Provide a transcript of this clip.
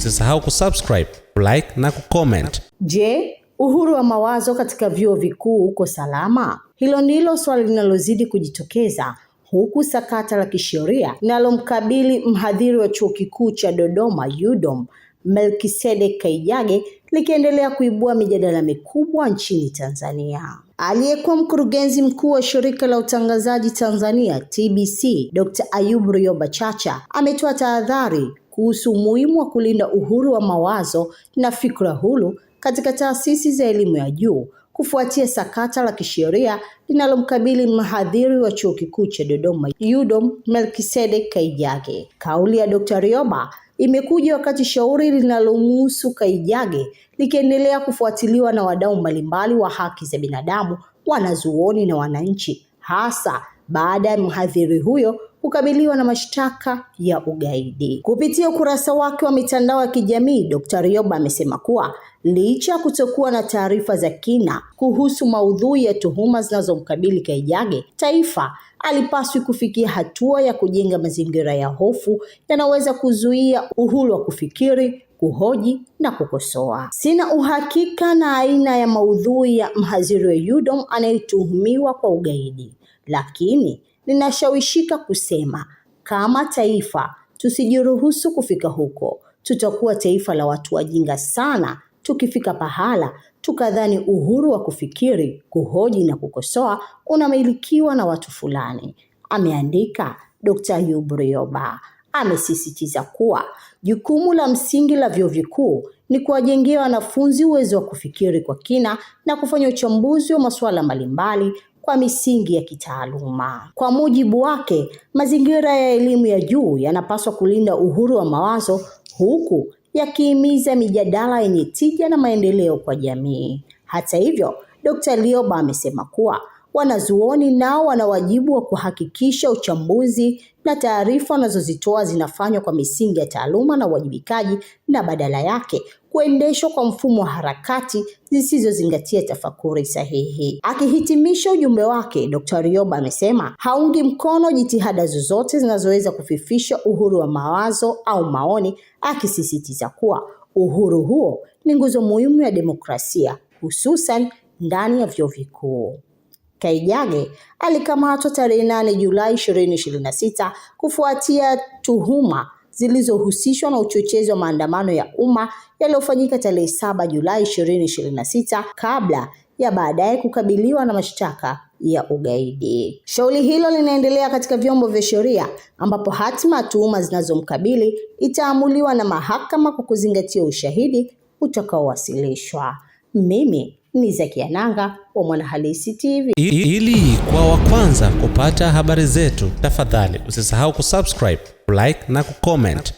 Usisahau kusubscribe, like na kucomment. Je, uhuru wa mawazo katika vyuo vikuu uko salama? Hilo ndilo swali linalozidi kujitokeza huku sakata la kisheria linalomkabili mhadhiri wa chuo kikuu cha Dodoma UDOM Melkisedek Kaijage likiendelea kuibua mijadala mikubwa nchini Tanzania. Aliyekuwa mkurugenzi mkuu wa shirika la utangazaji Tanzania TBC, Dr. Ayub Rioba Chacha ametoa tahadhari kuhusu umuhimu wa kulinda uhuru wa mawazo na fikra huru katika taasisi za elimu ya juu kufuatia sakata la kisheria linalomkabili mhadhiri wa chuo kikuu cha Dodoma UDOM Melkisedek Kaijage. Kauli ya Dr. Rioba imekuja wakati shauri linalomhusu Kaijage likiendelea kufuatiliwa na wadau mbalimbali wa haki za binadamu, wanazuoni na wananchi, hasa baada ya mhadhiri huyo kukabiliwa na mashtaka ya ugaidi. Kupitia ukurasa wake wa mitandao ya kijamii, Dr. Rioba amesema kuwa licha kutokuwa na taarifa za kina kuhusu maudhui ya tuhuma zinazomkabili Kaijage, taifa alipaswi kufikia hatua ya kujenga mazingira ya hofu yanaweza kuzuia uhuru wa kufikiri, kuhoji na kukosoa. Sina uhakika na aina ya maudhui ya mhadhiri wa UDOM anayetuhumiwa kwa ugaidi, lakini ninashawishika kusema kama taifa tusijiruhusu kufika huko, tutakuwa taifa la watu wajinga sana tukifika pahala tukadhani uhuru wa kufikiri, kuhoji na kukosoa unamilikiwa na watu fulani, ameandika Dr. Ayub Rioba. Amesisitiza kuwa jukumu la msingi la vyuo vikuu ni kuwajengea wanafunzi uwezo wa kufikiri kwa kina na kufanya uchambuzi wa masuala mbalimbali kwa misingi ya kitaaluma. Kwa mujibu wake, mazingira ya elimu ya juu yanapaswa kulinda uhuru wa mawazo huku yakihimiza mijadala yenye tija na maendeleo kwa jamii. Hata hivyo, Dr. Rioba amesema kuwa wanazuoni nao wana wajibu wa kuhakikisha uchambuzi na taarifa wanazozitoa zinafanywa kwa misingi ya taaluma na uwajibikaji na badala yake kuendeshwa kwa mfumo wa harakati zisizozingatia tafakuri sahihi. Akihitimisha ujumbe wake, Dr. Rioba amesema haungi mkono jitihada zozote zinazoweza kufifisha uhuru wa mawazo au maoni, akisisitiza kuwa uhuru huo ni nguzo muhimu ya demokrasia, hususan ndani ya vyuo vikuu. Kaijage alikamatwa tarehe 8 Julai 2026 kufuatia tuhuma zilizohusishwa na uchochezi wa maandamano ya umma yaliyofanyika tarehe 7 Julai 2026 kabla ya baadaye kukabiliwa na mashtaka ya ugaidi. Shauri hilo linaendelea katika vyombo vya sheria ambapo hatima ya tuhuma zinazomkabili itaamuliwa na mahakama kwa kuzingatia ushahidi utakaowasilishwa. Mimi ni Zakia Nanga wa Mwanahalisi TV. Ili kwa wa kwanza kupata habari zetu, tafadhali usisahau kusubscribe, like na kucomment.